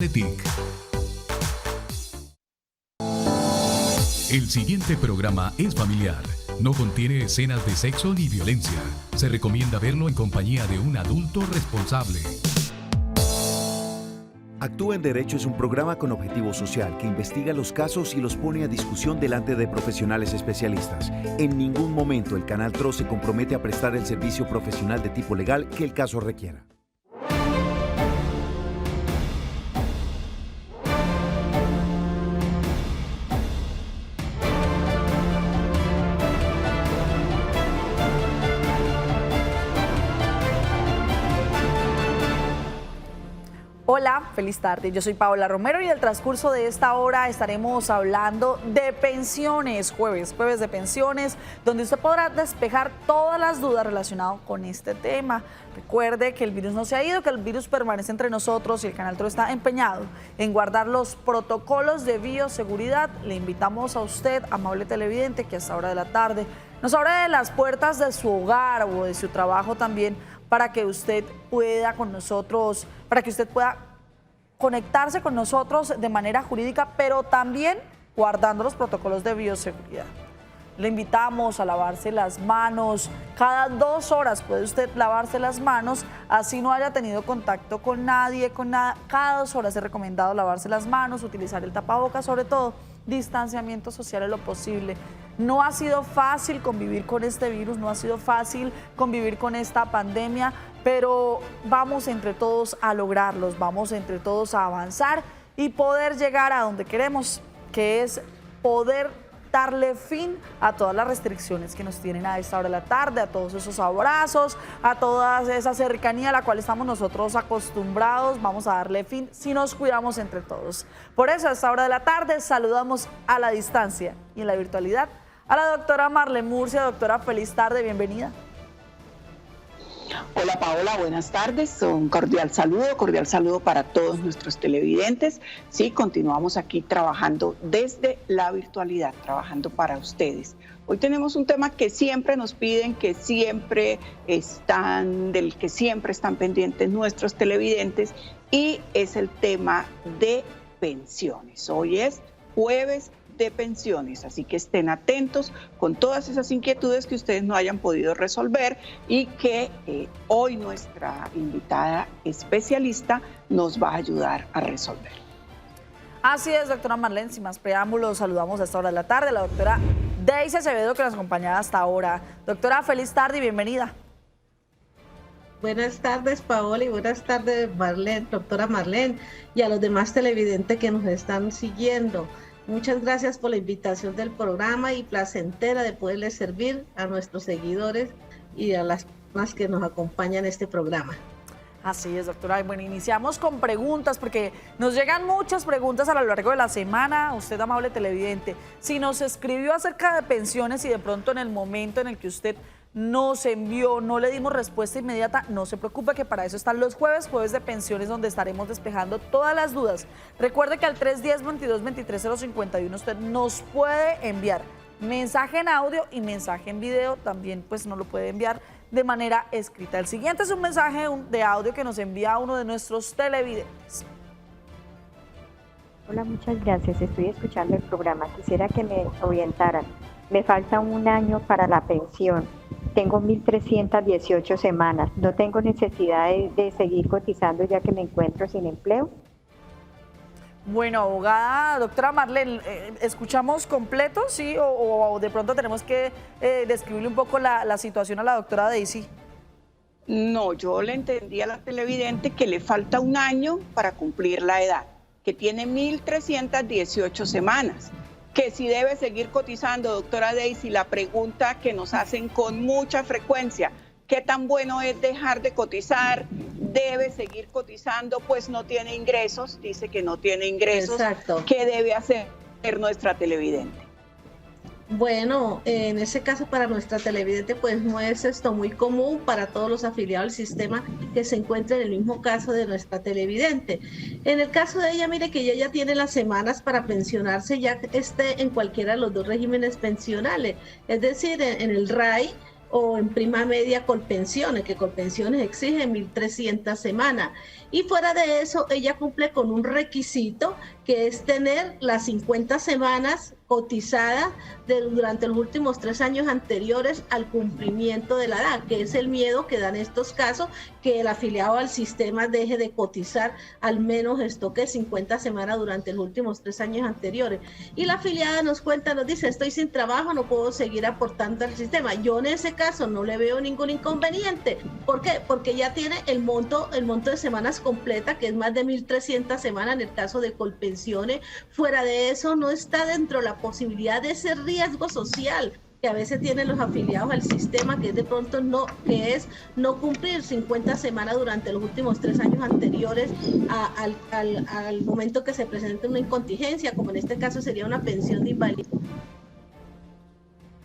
de TIC. El siguiente programa es familiar. No contiene escenas de sexo ni violencia. Se recomienda verlo en compañía de un adulto responsable. Actúa en Derecho es un programa con objetivo social que investiga los casos y los pone a discusión delante de profesionales especialistas. En ningún momento el Canal TRO se compromete a prestar el servicio profesional de tipo legal que el caso requiera. Hola, feliz tarde. Yo soy Paola Romero y en el transcurso de esta hora estaremos hablando de pensiones, jueves de pensiones, donde usted podrá despejar todas las dudas relacionadas con este tema. Recuerde que el virus no se ha ido, que el virus permanece entre nosotros y el Canal TRO está empeñado en guardar los protocolos de bioseguridad. Le invitamos a usted, amable televidente, que a esta hora de la tarde nos abre de las puertas de su hogar o de su trabajo también, para que usted pueda con nosotros, para que usted pueda conectarse con nosotros de manera jurídica, pero también guardando los protocolos de bioseguridad. Le invitamos a lavarse las manos. Cada 2 horas puede usted lavarse las manos, así no haya tenido contacto con nadie, con nada. Cada 2 horas es recomendado lavarse las manos, utilizar el tapabocas, sobre todo distanciamiento social en lo posible. No ha sido fácil convivir con este virus, no ha sido fácil convivir con esta pandemia, pero vamos entre todos a lograrlos, vamos entre todos a avanzar y poder llegar a donde queremos, que es poder darle fin a todas las restricciones que nos tienen a esta hora de la tarde, a todos esos abrazos, a toda esa cercanía a la cual estamos nosotros acostumbrados. Vamos a darle fin si nos cuidamos entre todos. Por eso a esta hora de la tarde saludamos a la distancia y en la virtualidad a la doctora Marlene Murcia. Doctora, feliz tarde, bienvenida. Hola Paola, buenas tardes, un cordial saludo para todos nuestros televidentes. Sí, continuamos aquí trabajando desde la virtualidad, trabajando para ustedes. Hoy tenemos un tema que siempre nos piden, del que siempre están pendientes nuestros televidentes, y es el tema de pensiones. Hoy es jueves de pensiones, así que estén atentos con todas esas inquietudes que ustedes no hayan podido resolver y que hoy nuestra invitada especialista nos va a ayudar a resolver. Así es, doctora Marlene, sin más preámbulos, saludamos a esta hora de la tarde a la doctora Daisy Acevedo, que nos acompaña hasta ahora. Doctora, feliz tarde y bienvenida. Buenas tardes, Paola, y buenas tardes, Marlene, doctora Marlene, y a los demás televidentes que nos están siguiendo. Muchas gracias por la invitación del programa y placentera de poderles servir a nuestros seguidores y a las personas que nos acompañan en este programa. Así es, doctora. Bueno, iniciamos con preguntas porque nos llegan muchas preguntas a lo largo de la semana. Usted, amable televidente, si nos escribió acerca de pensiones y de pronto en el momento en el que usted nos envió, no le dimos respuesta inmediata, no se preocupe, que para eso están los jueves de pensiones, donde estaremos despejando todas las dudas. Recuerde que al 310-22-23-051 usted nos puede enviar mensaje en audio y mensaje en video, también pues nos lo puede enviar de manera escrita. El siguiente es un mensaje de audio que nos envía uno de nuestros televidentes. Hola, muchas gracias. Estoy escuchando el programa. Quisiera que me orientaran. Me falta 1 año para la pensión. Tengo 1.318 semanas. ¿No tengo necesidad de seguir cotizando ya que me encuentro sin empleo? Bueno, abogada, doctora Marlene, ¿escuchamos completo, sí? ¿O de pronto tenemos que describirle un poco la situación a la doctora Daisy? No, yo le entendí a la televidente que le falta 1 año para cumplir la edad, que tiene 1.318 semanas. Que si debe seguir cotizando, doctora Daisy, la pregunta que nos hacen con mucha frecuencia, ¿qué tan bueno es dejar de cotizar? ¿Debe seguir cotizando? Pues no tiene ingresos, dice que no tiene ingresos. Exacto. ¿Qué debe hacer nuestra televidente? Bueno, en ese caso para nuestra televidente pues no es esto muy común para todos los afiliados al sistema que se encuentran en el mismo caso de nuestra televidente. En el caso de ella, mire que ella ya tiene las semanas para pensionarse, ya esté en cualquiera de los 2 regímenes pensionales, es decir, en el RAI o en prima media Colpensiones, que Colpensiones exige 1.300 semanas. Y fuera de eso, ella cumple con un requisito que es tener las 50 semanas cotizadas durante los últimos 3 años anteriores al cumplimiento de la edad, que es el miedo que dan estos casos, que el afiliado al sistema deje de cotizar al menos esto que 50 semanas durante los últimos 3 años anteriores. Y la afiliada nos cuenta, nos dice, estoy sin trabajo, no puedo seguir aportando al sistema. Yo en ese caso no le veo ningún inconveniente. ¿Por qué? Porque ya tiene el monto de semanas completa, que es más de 1.300 semanas en el caso de Colpensiones. Fuera de eso, no está dentro de la posibilidad de ese riesgo social que a veces tienen los afiliados al sistema, que es de pronto no cumplir 50 semanas durante los últimos 3 años anteriores al momento que se presente una incontingencia, como en este caso sería una pensión de invalidez.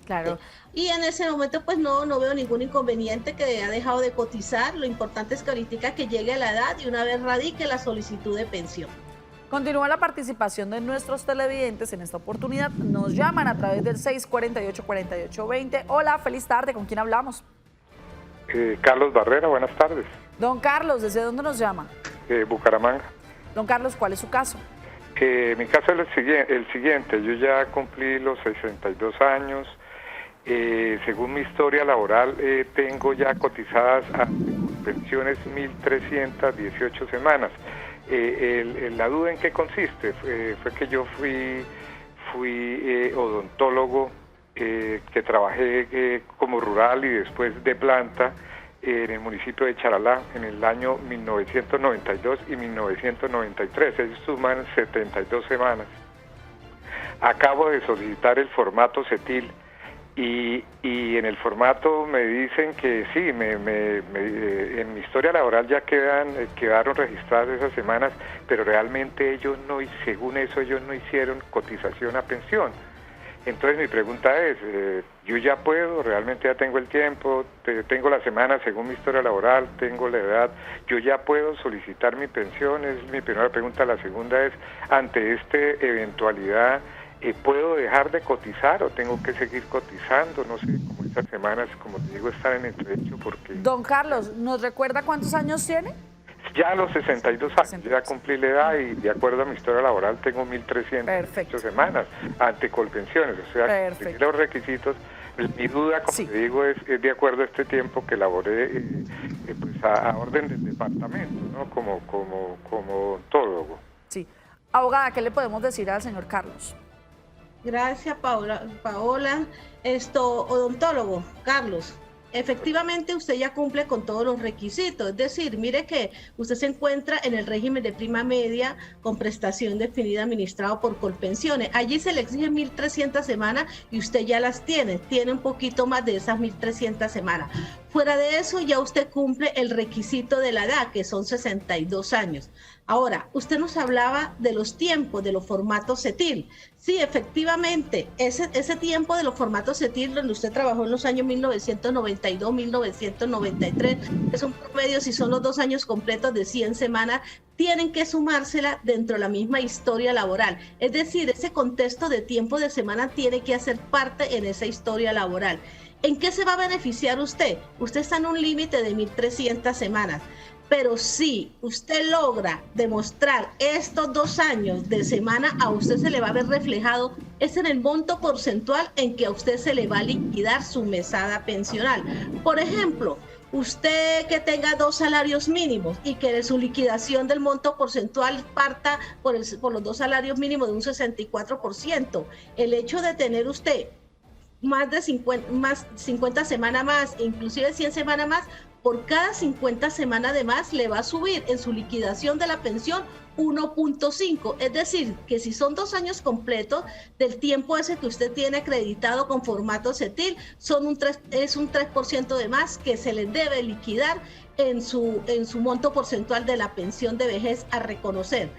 Claro. Y en ese momento pues no veo ningún inconveniente, que ha dejado de cotizar. Lo importante es que ahorita que llegue a la edad y una vez radique la solicitud de pensión. Continúa la participación de nuestros televidentes en esta oportunidad. Nos llaman a través del 648-4820. Hola, feliz tarde. ¿Con quién hablamos? Carlos Barrera, buenas tardes. Don Carlos, ¿desde dónde nos llama? Bucaramanga. Don Carlos, ¿cuál es su caso? Mi caso es el siguiente. Yo ya cumplí los 62 años. Según mi historia laboral, tengo ya cotizadas a pensiones 1.318 semanas. La duda en qué consiste fue que yo fui odontólogo, que trabajé como rural y después de planta en el municipio de Charalá en el año 1992 y 1993. Ellos suman 72 semanas. Acabo de solicitar el formato CETIL y en el formato me dicen que sí, en mi historia laboral ya quedaron registradas esas semanas, pero realmente según eso ellos no hicieron cotización a pensión. Entonces mi pregunta es, yo ya puedo, realmente ya tengo el tiempo, tengo la semana según mi historia laboral, tengo la edad, yo ya puedo solicitar mi pensión, es mi primera pregunta. La segunda es, ante esta eventualidad, ¿puedo dejar de cotizar o tengo que seguir cotizando? No sé, como estas semanas, como te digo, están en entredicho porque... Don Carlos, ¿nos recuerda cuántos años tiene? Ya a los 62 años, 62. Ya cumplí la edad y de acuerdo a mi historia laboral tengo 1.308 semanas ante Colpensiones, o sea, los requisitos. Mi duda, como te digo, es de acuerdo a este tiempo que laboré pues a orden del departamento, ¿no? Como odontólogo. Sí. Abogada, ¿qué le podemos decir al señor Carlos? Gracias, Paola. Odontólogo, Carlos. Efectivamente, usted ya cumple con todos los requisitos. Es decir, mire que usted se encuentra en el régimen de prima media con prestación definida administrado por Colpensiones. Allí se le exigen 1.300 semanas y usted ya las tiene. Tiene un poquito más de esas 1.300 semanas. Fuera de eso, ya usted cumple el requisito de la edad, que son 62 años. Ahora, usted nos hablaba de los tiempos, de los formatos CETIL. Sí, efectivamente, ese tiempo de los formatos CETIL, donde usted trabajó en los años 1992, 1993, es un promedio, si son los 2 años completos de 100 semanas, tienen que sumársela dentro de la misma historia laboral. Es decir, ese contexto de tiempo de semana tiene que hacer parte en esa historia laboral. ¿En qué se va a beneficiar usted? Usted está en un límite de 1.300 semanas. Pero si usted logra demostrar estos 2 años de semana, a usted se le va a ver reflejado es en el monto porcentual en que a usted se le va a liquidar su mesada pensional. Por ejemplo, usted que tenga 2 salarios mínimos y que de su liquidación del monto porcentual parta por los 2 salarios mínimos de un 64%, el hecho de tener usted más de 50 semanas más, inclusive 100 semanas más, por cada 50 semanas de más le va a subir en su liquidación de la pensión 1.5, es decir, que si son 2 años completos del tiempo ese que usted tiene acreditado con formato CETIL, es un 3% de más que se le debe liquidar en su monto porcentual de la pensión de vejez a reconocer.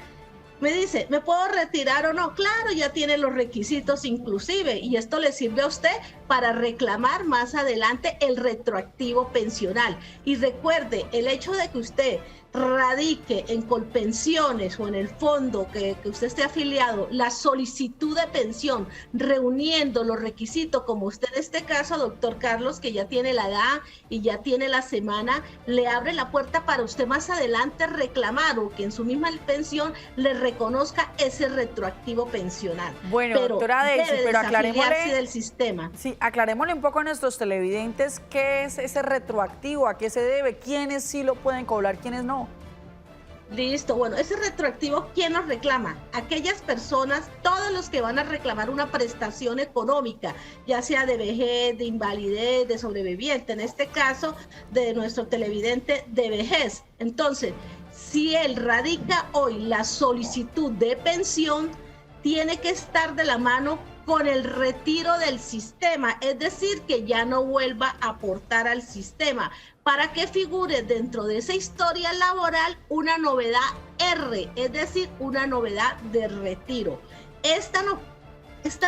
Me dice, ¿me puedo retirar o no? Claro, ya tiene los requisitos inclusive y esto le sirve a usted para reclamar más adelante el retroactivo pensional. Y recuerde, el hecho de que usted radique en Colpensiones o en el fondo que usted esté afiliado la solicitud de pensión, reuniendo los requisitos, como usted en este caso, doctor Carlos, que ya tiene la edad y ya tiene la semana, le abre la puerta para usted más adelante reclamar o que en su misma pensión le reconozca ese retroactivo pensional. Bueno, doctora Daisy, pero aclarémosle del sistema. Sí, aclarémosle un poco a nuestros televidentes qué es ese retroactivo, a qué se debe, quiénes sí lo pueden cobrar, quiénes no. Listo, bueno, ese retroactivo, ¿quién nos reclama? Aquellas personas, todos los que van a reclamar una prestación económica, ya sea de vejez, de invalidez, de sobreviviente, en este caso de nuestro televidente de vejez. Entonces, si él radica hoy la solicitud de pensión, tiene que estar de la mano con el retiro del sistema, es decir, que ya no vuelva a aportar al sistema, para que figure dentro de esa historia laboral una novedad R, es decir, una novedad de retiro. Esta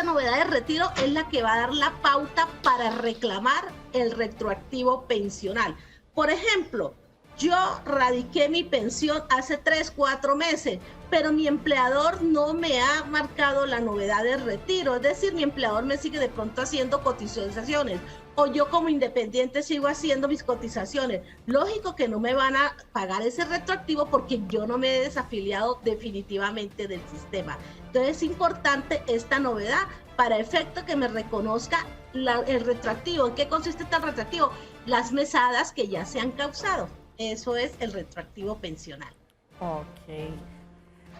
novedad de retiro es la que va a dar la pauta para reclamar el retroactivo pensional. Por ejemplo, yo radiqué mi pensión hace 3-4 meses, pero mi empleador no me ha marcado la novedad de retiro, es decir, mi empleador me sigue de pronto haciendo cotizaciones, o yo como independiente sigo haciendo mis cotizaciones. Lógico que no me van a pagar ese retroactivo porque yo no me he desafiliado definitivamente del sistema. Entonces es importante esta novedad para efecto que me reconozca el retroactivo. ¿En qué consiste este retroactivo? Las mesadas que ya se han causado. Eso es el retroactivo pensional. Ok.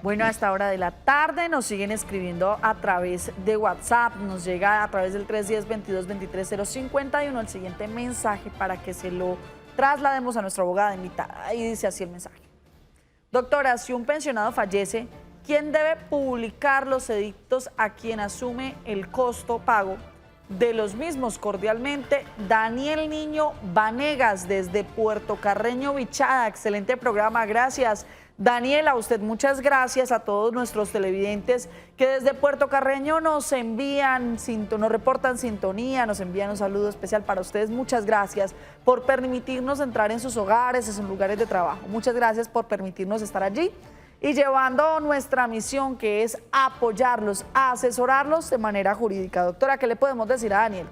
Bueno, a esta hora de la tarde nos siguen escribiendo a través de WhatsApp, nos llega a través del 310-22-23-051 el siguiente mensaje para que se lo traslademos a nuestra abogada invitada. Y dice así el mensaje. Doctora, si un pensionado fallece, ¿quién debe publicar los edictos a quien asume el costo pago de los mismos? Cordialmente, Daniel Niño Vanegas desde Puerto Carreño, Vichada. Excelente programa, gracias. Daniel, a usted muchas gracias, a todos nuestros televidentes que desde Puerto Carreño nos envían, nos reportan sintonía, nos envían un saludo especial para ustedes. Muchas gracias por permitirnos entrar en sus hogares, en sus lugares de trabajo. Muchas gracias por permitirnos estar allí y llevando nuestra misión, que es apoyarlos, asesorarlos de manera jurídica. Doctora, ¿qué le podemos decir a Daniel?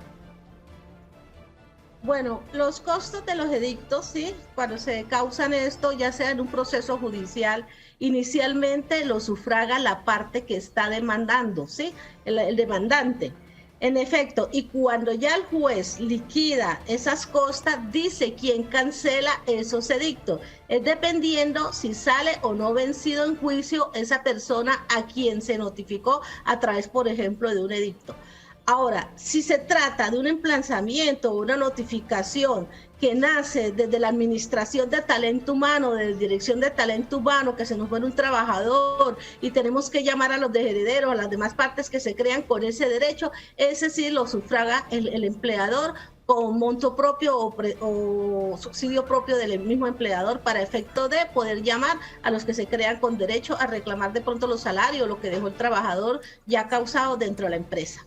Bueno, los costos de los edictos, sí, cuando se causan esto, ya sea en un proceso judicial, inicialmente lo sufraga la parte que está demandando, sí, el demandante. En efecto, y cuando ya el juez liquida esas costas, dice quién cancela esos edictos. Es dependiendo si sale o no vencido en juicio esa persona a quien se notificó a través, por ejemplo, de un edicto. Ahora, si se trata de un emplazamiento o una notificación que nace desde la Administración de Talento Humano, de la Dirección de Talento Humano, que se nos muere un trabajador y tenemos que llamar a los herederos, a las demás partes que se crean con ese derecho, ese sí lo sufraga el empleador con monto propio o subsidio propio del mismo empleador para efecto de poder llamar a los que se crean con derecho a reclamar de pronto los salarios, lo que dejó el trabajador ya causado dentro de la empresa.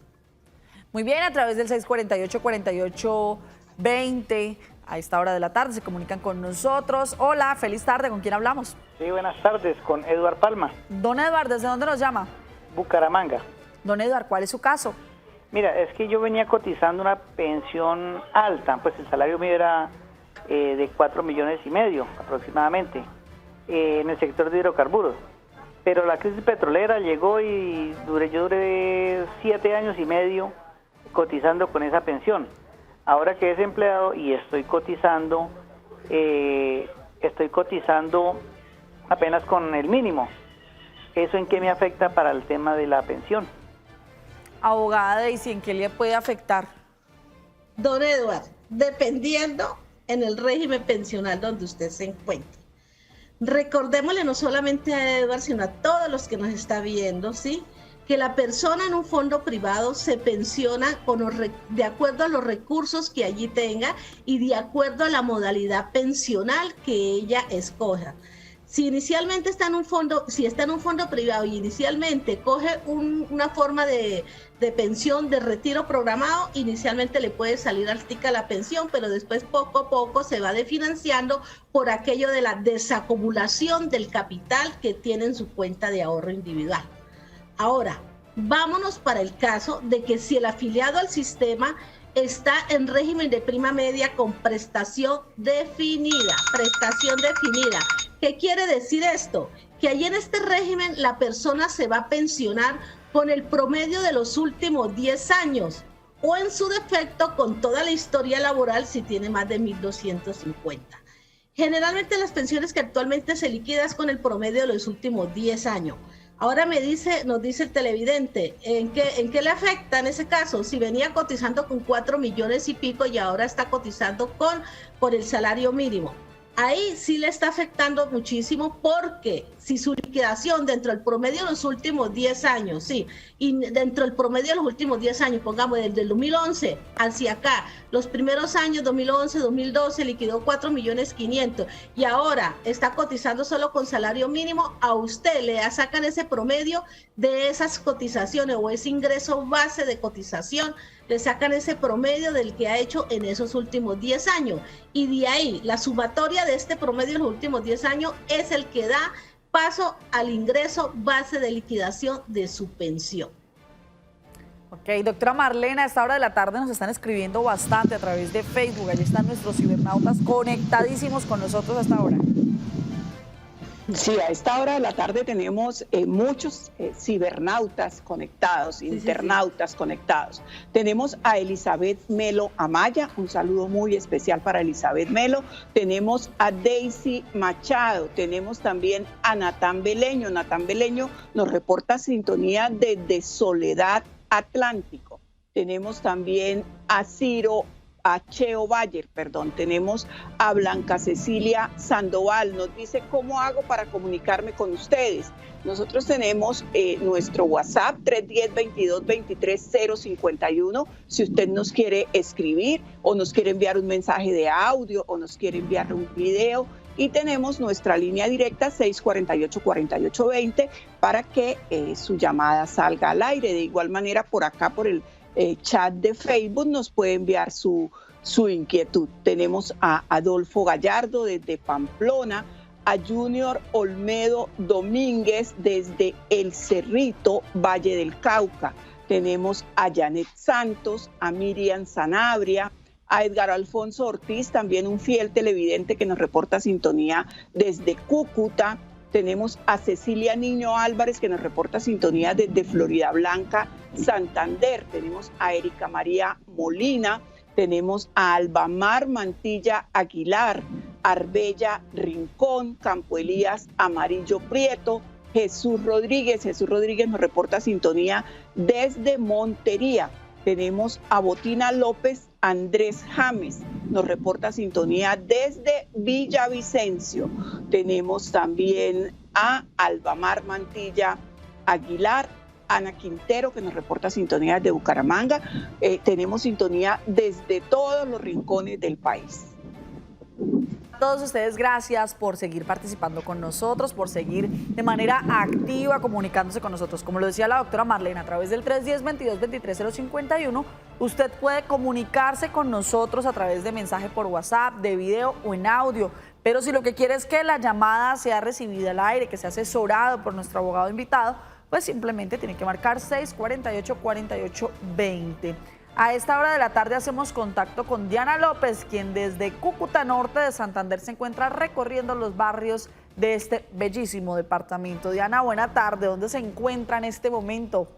Muy bien, a través del 648-4820, a esta hora de la tarde se comunican con nosotros. Hola, feliz tarde, ¿con quién hablamos? Sí, buenas tardes, con Eduard Palma. Don Eduard, ¿desde dónde nos llama? Bucaramanga. Don Eduard, ¿cuál es su caso? Mira, es que yo venía cotizando una pensión alta, pues el salario mío era de 4,5 millones aproximadamente, en el sector de hidrocarburos. Pero la crisis petrolera llegó y yo duré 7 años y medio cotizando con esa pensión. Ahora que es empleado y estoy cotizando apenas con el mínimo. ¿Eso en qué me afecta para el tema de la pensión? Abogada Daisy, ¿en qué le puede afectar? Don Eduard, dependiendo en el régimen pensional donde usted se encuentre. Recordémosle no solamente a Eduard, sino a todos los que nos está viendo, ¿sí?, que la persona en un fondo privado se pensiona de acuerdo a los recursos que allí tenga y de acuerdo a la modalidad pensional que ella escoja. Si inicialmente está en un fondo, si está en un fondo privado y inicialmente coge una forma de pensión, de retiro programado, inicialmente le puede salir altica la pensión, pero después poco a poco se va desfinanciando por aquello de la desacumulación del capital que tiene en su cuenta de ahorro individual. Ahora, vámonos para el caso de que si el afiliado al sistema está en régimen de prima media con prestación definida. ¿Qué quiere decir esto? Que ahí en este régimen la persona se va a pensionar con el promedio de los últimos 10 años o en su defecto con toda la historia laboral si tiene más de 1.250. Generalmente las pensiones que actualmente se liquidan es con el promedio de los últimos 10 años. Ahora nos dice el televidente, ¿en qué le afecta en ese caso? Si venía cotizando con 4 millones y pico y ahora está cotizando por el salario mínimo. Ahí sí le está afectando muchísimo porque si su liquidación dentro del promedio de los últimos 10 años, sí, y dentro del promedio de los últimos 10 años, pongamos desde el 2011 hacia acá, los primeros años, 2011, 2012, liquidó 4.500.000 y ahora está cotizando solo con salario mínimo, a usted le sacan ese promedio de esas cotizaciones o ese ingreso base de cotización, le sacan ese promedio del que ha hecho en esos últimos 10 años. Y de ahí, la sumatoria de este promedio de los últimos 10 años es el que da paso al ingreso base de liquidación de su pensión. Ok, doctora Marlena, a esta hora de la tarde nos están escribiendo bastante a través de Facebook. Allí están nuestros cibernautas conectadísimos con nosotros hasta ahora. Sí, a esta hora de la tarde tenemos muchos cibernautas conectados, internautas conectados. Tenemos a Elizabeth Melo Amaya, un saludo muy especial para Elizabeth Melo. Tenemos a Daisy Machado, tenemos también a Natán Beleño. Natán Beleño nos reporta sintonía desde Soledad Atlántico. Tenemos también a Cheo Bayer, tenemos a Blanca Cecilia Sandoval, nos dice cómo hago para comunicarme con ustedes. Nosotros tenemos nuestro WhatsApp 310-22-23-051, si usted nos quiere escribir o nos quiere enviar un mensaje de audio o nos quiere enviar un video. Y tenemos nuestra línea directa 648-4820 para que su llamada salga al aire. De igual manera, por acá, por el chat de Facebook, nos puede enviar su inquietud. Tenemos a Adolfo Gallardo desde Pamplona, a Junior Olmedo Domínguez desde El Cerrito, Valle del Cauca. Tenemos a Janet Santos, a Miriam Sanabria, a Edgar Alfonso Ortiz, también un fiel televidente que nos reporta sintonía desde Cúcuta. Tenemos a Cecilia Niño Álvarez que nos reporta sintonía desde Florida Blanca, Santander. Tenemos a Erika María Molina, tenemos a Albamar Mantilla Aguilar, Arbella Rincón, Campo Elías Amarillo Prieto, Jesús Rodríguez nos reporta sintonía desde Montería. Tenemos a Botina López Andrés James, nos reporta sintonía desde Villavicencio. Tenemos también a Albamar Mantilla Aguilar, Ana Quintero, que nos reporta sintonía desde Bucaramanga. Tenemos sintonía desde todos los rincones del país. A todos ustedes, gracias por seguir participando con nosotros, por seguir de manera activa comunicándose con nosotros. Como lo decía la doctora Marlena, a través del 310-22-23-051, usted puede comunicarse con nosotros a través de mensaje por WhatsApp, de video o en audio. Pero si lo que quiere es que la llamada sea recibida al aire, que sea asesorado por nuestro abogado invitado, pues simplemente tiene que marcar 648-4820. A esta hora de la tarde hacemos contacto con Diana López, quien desde Cúcuta Norte de Santander se encuentra recorriendo los barrios de este bellísimo departamento. Diana, buena tarde. ¿Dónde se encuentra en este momento?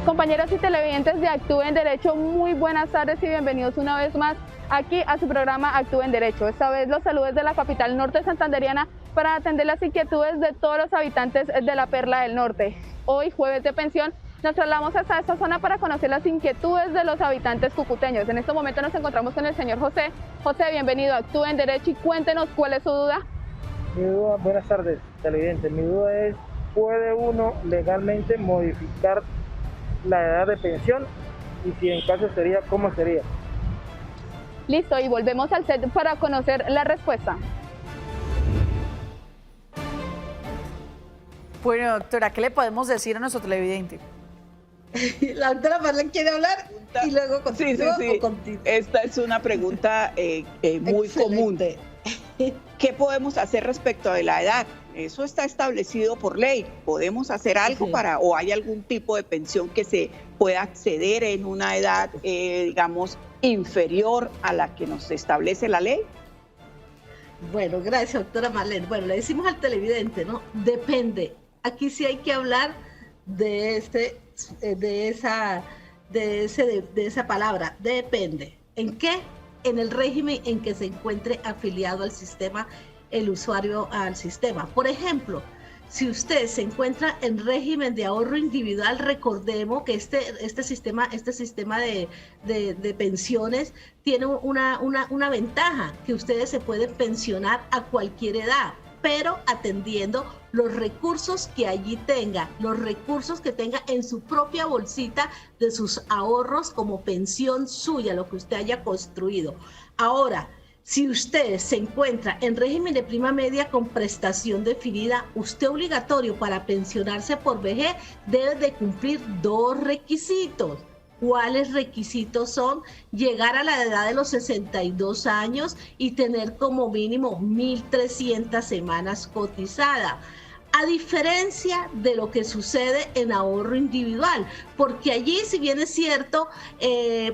Compañeros y televidentes de Actúe en Derecho, muy buenas tardes y bienvenidos una vez más aquí a su programa Actúe en Derecho. Esta vez los saludos de la capital norte santanderiana para atender las inquietudes de todos los habitantes de la Perla del Norte. Hoy, jueves de pensión, nos trasladamos hasta esta zona para conocer las inquietudes de los habitantes cucuteños. En este momento nos encontramos con el señor José. José, bienvenido a Actúe en Derecho y cuéntenos cuál es su duda. Mi duda, buenas tardes, televidentes. Mi duda es, ¿puede uno legalmente modificar la edad de pensión? Y si en caso sería, ¿cómo sería? Listo, y volvemos al set para conocer la respuesta. Bueno, doctora, ¿qué le podemos decir a nuestro televidente? La doctora Marlene quiere hablar y luego continúa. Sí. Esta es una pregunta muy común. ¿Qué podemos hacer respecto de la edad? Eso está establecido por ley. ¿Podemos hacer algo o hay algún tipo de pensión que se pueda acceder en una edad, digamos, inferior a la que nos establece la ley? Bueno, gracias, doctora Marlene. Bueno, le decimos al televidente, ¿no? Depende. Aquí sí hay que hablar de esa palabra, depende. ¿En qué? En el régimen en que se encuentre afiliado al sistema, el usuario al sistema. Por ejemplo, si usted se encuentra en régimen de ahorro individual, recordemos que este sistema de pensiones tiene una ventaja, que ustedes se pueden pensionar a cualquier edad, pero atendiendo los recursos que allí tenga, los recursos que tenga en su propia bolsita de sus ahorros como pensión suya, lo que usted haya construido. Ahora, si usted se encuentra en régimen de prima media con prestación definida, usted obligatorio para pensionarse por vejez debe de cumplir 2 requisitos. ¿Cuáles requisitos son? Llegar a la edad de los 62 años y tener como mínimo 1.300 semanas cotizadas. A diferencia de lo que sucede en ahorro individual, porque allí, si bien es cierto,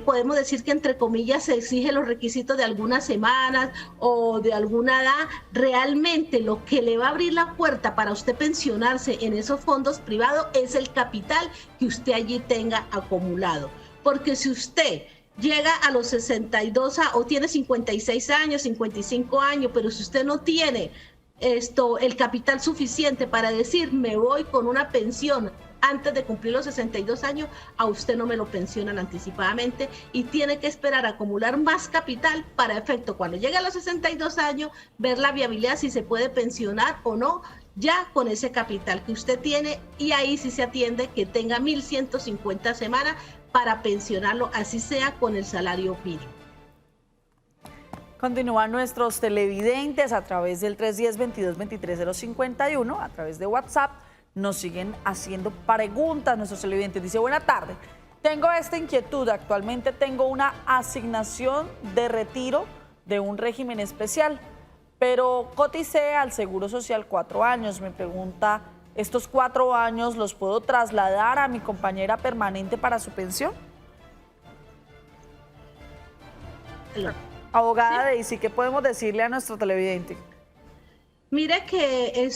podemos decir que entre comillas se exigen los requisitos de algunas semanas o de alguna edad, realmente lo que le va a abrir la puerta para usted pensionarse en esos fondos privados es el capital que usted allí tenga acumulado. Porque si usted llega a los 62 o tiene 56 años, 55 años, pero si usted no tiene el capital suficiente para decir me voy con una pensión antes de cumplir los 62 años, a usted no me lo pensionan anticipadamente y tiene que esperar a acumular más capital para efecto cuando llegue a los 62 años ver la viabilidad si se puede pensionar o no ya con ese capital que usted tiene, y ahí sí se atiende que tenga 1.150 semanas para pensionarlo, así sea con el salario mínimo. Continúan nuestros televidentes a través del 310-22-23-051, a través de WhatsApp. Nos siguen haciendo preguntas nuestros televidentes. Dice, buena tarde, tengo esta inquietud. Actualmente tengo una asignación de retiro de un régimen especial, pero coticé al Seguro Social 4 años. Me pregunta, ¿estos 4 años los puedo trasladar a mi compañera permanente para su pensión? Abogada Daisy, ¿qué podemos decirle a nuestro televidente? Mire que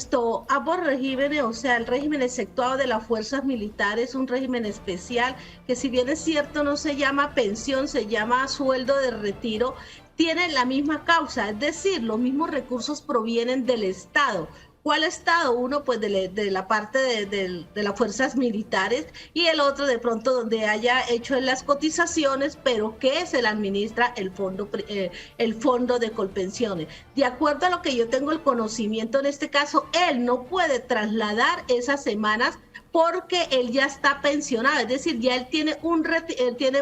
ambos regímenes, o sea, el régimen exceptuado de las fuerzas militares, es un régimen especial que, si bien es cierto no se llama pensión, se llama sueldo de retiro, tiene la misma causa, es decir, los mismos recursos provienen del Estado. ¿Cuál Estado? Uno, pues de la parte de las fuerzas militares, y el otro de pronto donde haya hecho las cotizaciones, pero que se le administra el fondo de Colpensiones. De acuerdo a lo que yo tengo el conocimiento, en este caso, él no puede trasladar esas semanas porque él ya está pensionado, es decir, ya él tiene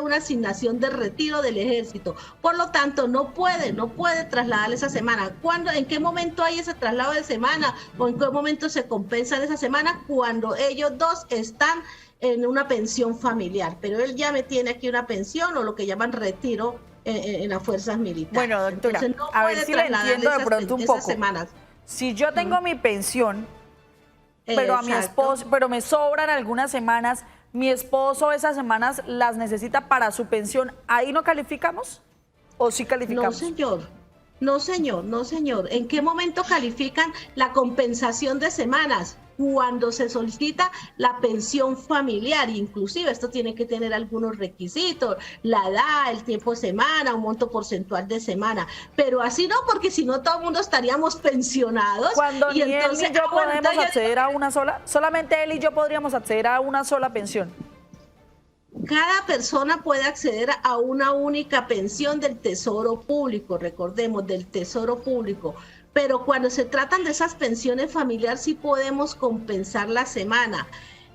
una asignación de retiro del ejército, por lo tanto no puede trasladar esa semana. ¿En qué momento hay ese traslado de semana o en qué momento se compensa esa semana? Cuando ellos dos están en una pensión familiar, pero él ya me tiene aquí una pensión o lo que llaman retiro en las fuerzas militares. Bueno, doctora, entonces, no a ver si le entiendo de pronto un poco. Semanas. Si yo tengo mi pensión, pero a mi esposo, pero me sobran algunas semanas, mi esposo esas semanas las necesita para su pensión, ¿ahí no calificamos? ¿O sí calificamos? No, señor. ¿En qué momento califican la compensación de semanas? Cuando se solicita la pensión familiar, inclusive esto tiene que tener algunos requisitos, la edad, el tiempo de semana, un monto porcentual de semana, pero así no, porque si no todo el mundo estaríamos pensionados. Cuando y entonces él y yo podemos acceder a una sola, solamente él y yo podríamos acceder a una sola pensión. Cada persona puede acceder a una única pensión del Tesoro Público, recordemos, del Tesoro Público. Pero cuando se tratan de esas pensiones familiares sí podemos compensar la semana.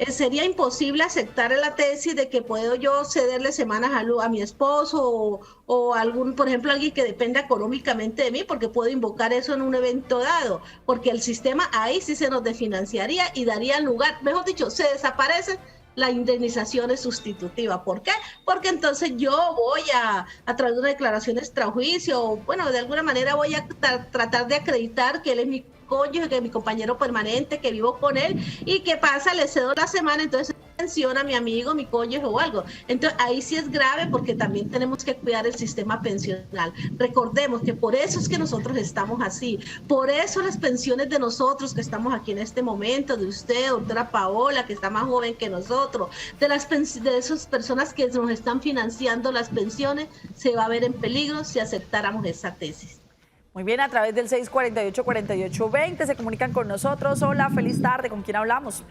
sería imposible aceptar la tesis de que puedo yo cederle semanas a mi esposo o algún, por ejemplo, alguien que dependa económicamente de mí, porque puedo invocar eso en un evento dado, porque el sistema ahí sí se nos desfinanciaría y daría lugar, mejor dicho, se desaparece la indemnización es sustitutiva. ¿Por qué? Porque entonces yo voy a través de una declaración extrajuicio, bueno, de alguna manera voy a tratar de acreditar que él es mi cónyuge, que es mi compañero permanente, que vivo con él, y ¿qué pasa? Le cedo la semana, entonces menciona a mi amigo, mi cónyuge o algo. Entonces ahí sí es grave porque también tenemos que cuidar el sistema pensional. Recordemos que por eso es que nosotros estamos así, por eso las pensiones de nosotros que estamos aquí en este momento, de usted, doctora Paola, que está más joven que nosotros, de esas personas que nos están financiando las pensiones, se va a ver en peligro si aceptáramos esa tesis. Muy bien, a través del 648-4820 se comunican con nosotros. Hola, feliz tarde. ¿Con quién hablamos?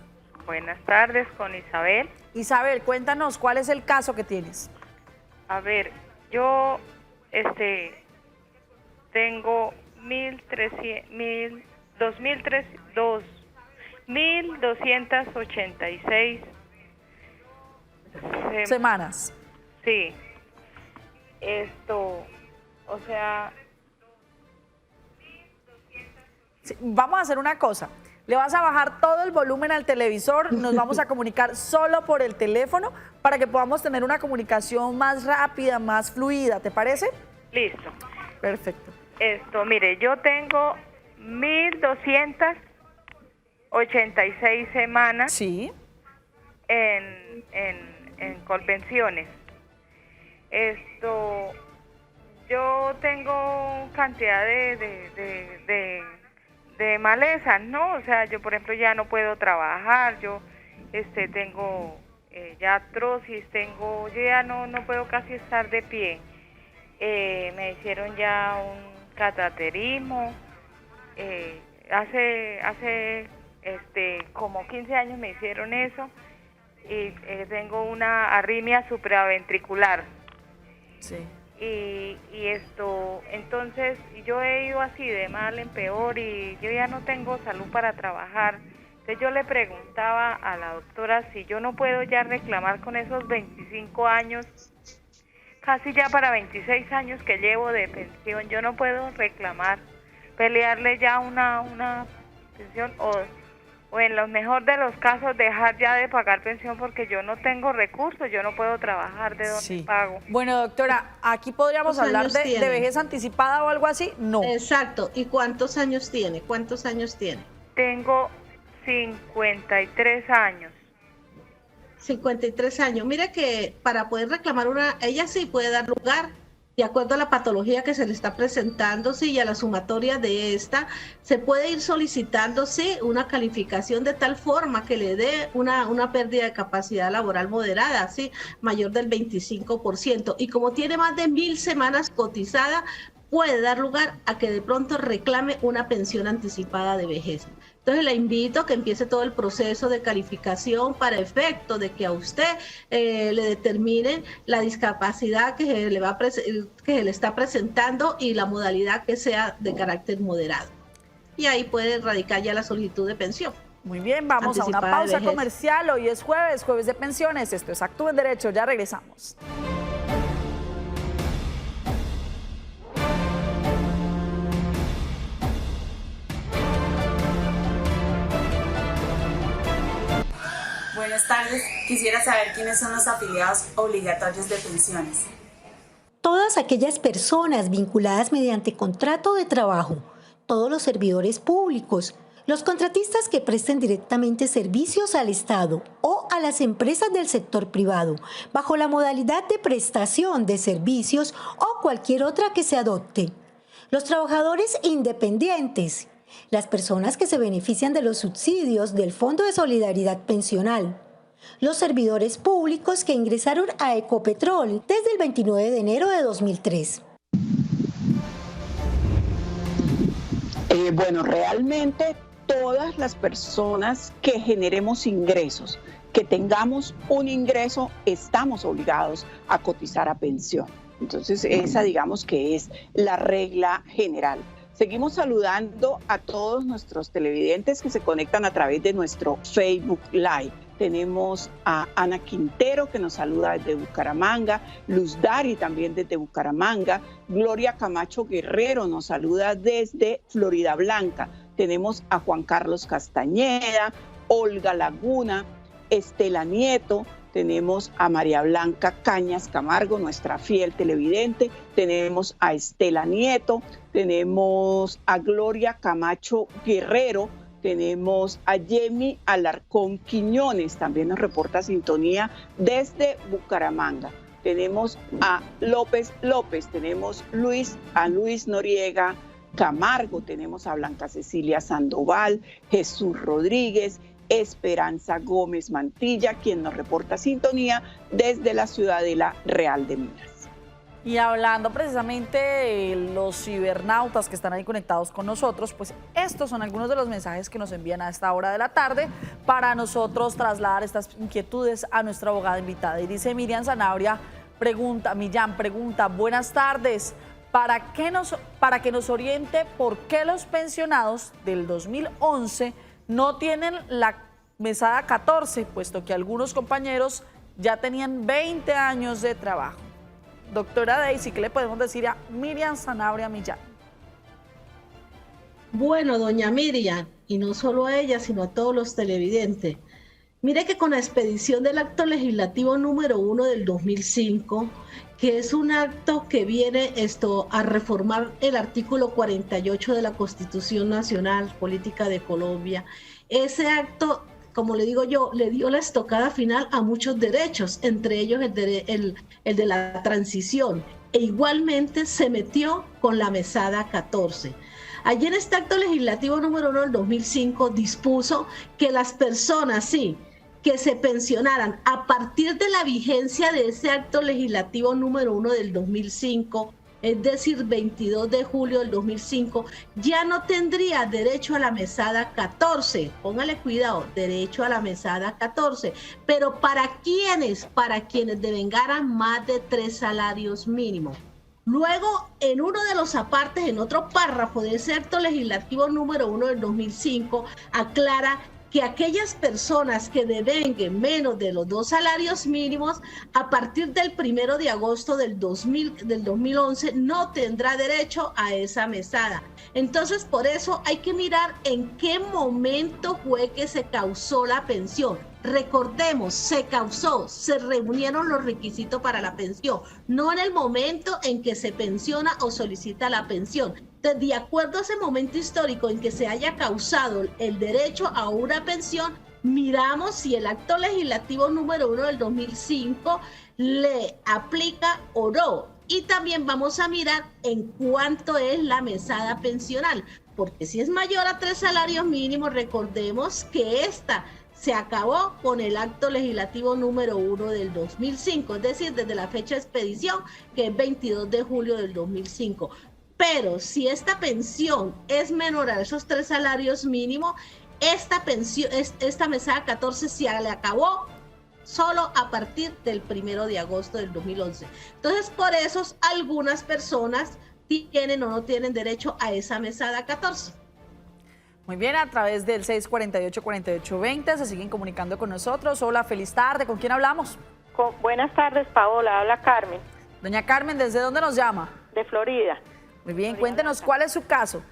Buenas tardes, con Isabel. Isabel, cuéntanos, ¿cuál es el caso que tienes? A ver, yo tengo 1.286 semanas. Sí. O sea... Sí, vamos a hacer una cosa. Le vas a bajar todo el volumen al televisor, nos vamos a comunicar solo por el teléfono para que podamos tener una comunicación más rápida, más fluida, ¿te parece? Listo. Perfecto. Mire, yo tengo 1.286 semanas sí. en Colpensiones. Yo tengo cantidad de malezas, ¿no? O sea, yo por ejemplo ya no puedo trabajar, yo tengo ya artrosis, yo ya no puedo casi estar de pie. Me hicieron ya un cateterismo, hace como 15 años me hicieron eso y tengo una arritmia supraventricular. Sí. Entonces yo he ido así de mal en peor y yo ya no tengo salud para trabajar. Entonces yo le preguntaba a la doctora si yo no puedo ya reclamar con esos 25 años, casi ya para 26 años que llevo de pensión, yo no puedo reclamar, pelearle ya una pensión o en lo mejor de los casos dejar ya de pagar pensión porque yo no tengo recursos, yo no puedo trabajar, ¿de dónde pago? Bueno, doctora, aquí podríamos hablar de vejez anticipada o algo así, no. Exacto, ¿y cuántos años tiene? Tengo 53 años. 53 años, mira que para poder reclamar ella sí puede dar lugar de acuerdo a la patología que se le está presentando, sí, y a la sumatoria de esta, se puede ir solicitando, sí, una calificación de tal forma que le dé una pérdida de capacidad laboral moderada, sí, mayor del 25%. Y como tiene más de 1.000 semanas cotizadas, puede dar lugar a que de pronto reclame una pensión anticipada de vejez. Entonces le invito a que empiece todo el proceso de calificación para efecto de que a usted le determinen la discapacidad que se le está presentando y la modalidad que sea de carácter moderado. Y ahí puede radicar ya la solicitud de pensión. Muy bien, vamos a una pausa comercial. Hoy es jueves de pensiones. Esto es Actúa en Derecho, ya regresamos. Buenas tardes, quisiera saber quiénes son los afiliados obligatorios de pensiones. Todas aquellas personas vinculadas mediante contrato de trabajo, todos los servidores públicos, los contratistas que presten directamente servicios al Estado o a las empresas del sector privado, bajo la modalidad de prestación de servicios o cualquier otra que se adopte. Los trabajadores independientes, las personas que se benefician de los subsidios del Fondo de Solidaridad Pensional, los servidores públicos que ingresaron a Ecopetrol desde el 29 de enero de 2003. Bueno, realmente todas las personas que generemos ingresos, que tengamos un ingreso, estamos obligados a cotizar a pensión. Entonces, esa digamos que es la regla general. Seguimos saludando a todos nuestros televidentes que se conectan a través de nuestro Facebook Live. tenemos a Ana Quintero, que nos saluda desde Bucaramanga, Luz Dari también desde Bucaramanga, Gloria Camacho Guerrero nos saluda desde Florida Blanca, tenemos a Juan Carlos Castañeda, Olga Laguna, Estela Nieto, tenemos a María Blanca Cañas Camargo, nuestra fiel televidente, tenemos a Estela Nieto, tenemos a Gloria Camacho Guerrero, tenemos a Yemi Alarcón Quiñones, también nos reporta sintonía desde Bucaramanga. Tenemos a López López, tenemos a Luis Noriega Camargo, tenemos a Blanca Cecilia Sandoval, Jesús Rodríguez, Esperanza Gómez Mantilla, quien nos reporta sintonía desde la Ciudadela Real de Minas. Y hablando precisamente de los cibernautas que están ahí conectados con nosotros, pues estos son algunos de los mensajes que nos envían a esta hora de la tarde para nosotros trasladar estas inquietudes a nuestra abogada invitada. Y dice Millán pregunta, buenas tardes, para que nos oriente por qué los pensionados del 2011 no tienen la mesada 14, puesto que algunos compañeros ya tenían 20 años de trabajo. Doctora Daisy, ¿qué le podemos decir a Miriam Sanabria Millán? Bueno, doña Miriam, y no solo a ella, sino a todos los televidentes, mire que con la expedición del acto legislativo número 1 del 2005, que es un acto que viene a reformar el artículo 48 de la Constitución Nacional Política de Colombia, ese acto, como le digo yo, le dio la estocada final a muchos derechos, entre ellos el de la transición, e igualmente se metió con la mesada 14. Allí en este acto legislativo número 1 del 2005 dispuso que las personas, que se pensionaran a partir de la vigencia de ese acto legislativo número 1 del 2005, es decir, 22 de julio del 2005, ya no tendría derecho a la mesada 14. Póngale cuidado, derecho a la mesada 14. Pero ¿para quiénes? Para quienes devengaran más de 3 salarios mínimos. Luego, en uno de los apartes, en otro párrafo de ese acto legislativo número 1 del 2005, aclara que aquellas personas que devenguen menos de los 2 salarios mínimos a partir del 1 de agosto del 2011 no tendrá derecho a esa mesada. Entonces, por eso hay que mirar en qué momento fue que se causó la pensión. Recordemos, se reunieron los requisitos para la pensión, no en el momento en que se pensiona o solicita la pensión. De acuerdo a ese momento histórico en que se haya causado el derecho a una pensión, miramos si el acto legislativo número 1 del 2005 le aplica o no. Y también vamos a mirar en cuánto es la mesada pensional, porque si es mayor a 3 salarios mínimos, recordemos que esta se acabó con el acto legislativo número 1 del 2005, es decir, desde la fecha de expedición, que es 22 de julio del 2005. Pero si esta pensión es menor a esos 3 salarios mínimos, esta mesada 14 se le acabó solo a partir del 1 de agosto del 2011. Entonces, por eso algunas personas tienen o no tienen derecho a esa mesada 14. Muy bien, a través del 648-4820 se siguen comunicando con nosotros. Hola, feliz tarde. ¿Con quién hablamos? Buenas tardes, Paola. Habla Carmen. Doña Carmen, ¿desde dónde nos llama? De Florida. Muy bien, cuéntenos cuál es su caso.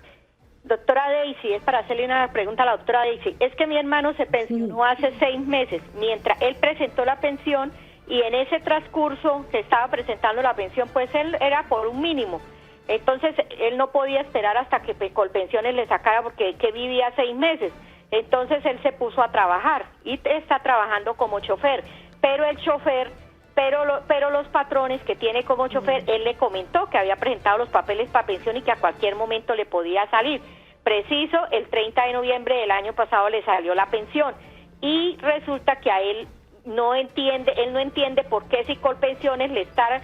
Doctora Daisy, es para hacerle una pregunta a la doctora Daisy. Es que mi hermano se pensionó hace 6 meses, mientras él presentó la pensión, y en ese transcurso que estaba presentando la pensión, pues él era por un mínimo. Entonces él no podía esperar hasta que Colpensiones le sacara, porque que vivía 6 meses. Entonces él se puso a trabajar y está trabajando como chofer, pero el chofer, pero los patrones que tiene como chofer, él le comentó que había presentado los papeles para pensión y que a cualquier momento le podía salir. Preciso, el 30 de noviembre del año pasado le salió la pensión, y resulta que a él no entiende por qué si Colpensiones le está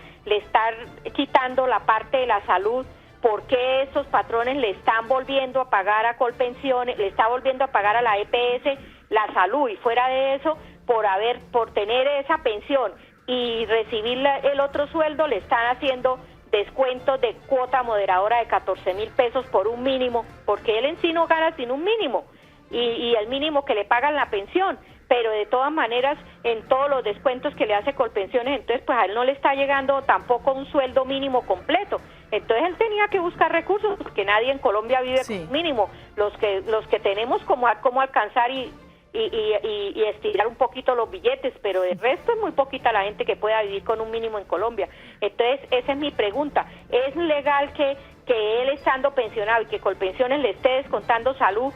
quitando la parte de la salud, por qué esos patrones le están volviendo a pagar a Colpensiones, le está volviendo a pagar a la EPS la salud, y fuera de eso, por tener esa pensión y recibir el otro sueldo, le están haciendo descuentos de cuota moderadora de 14.000 pesos por un mínimo, porque él en sí no gana sin un mínimo. y el mínimo que le pagan la pensión, pero de todas maneras en todos los descuentos que le hace Colpensiones, entonces pues a él no le está llegando tampoco un sueldo mínimo completo. Entonces él tenía que buscar recursos, porque nadie en Colombia vive con mínimo. Los que tenemos cómo alcanzar y estirar un poquito los billetes, pero el resto es muy poquita la gente que pueda vivir con un mínimo en Colombia. Entonces esa es mi pregunta. ¿Es legal que él, estando pensionado y que Colpensiones le esté descontando salud,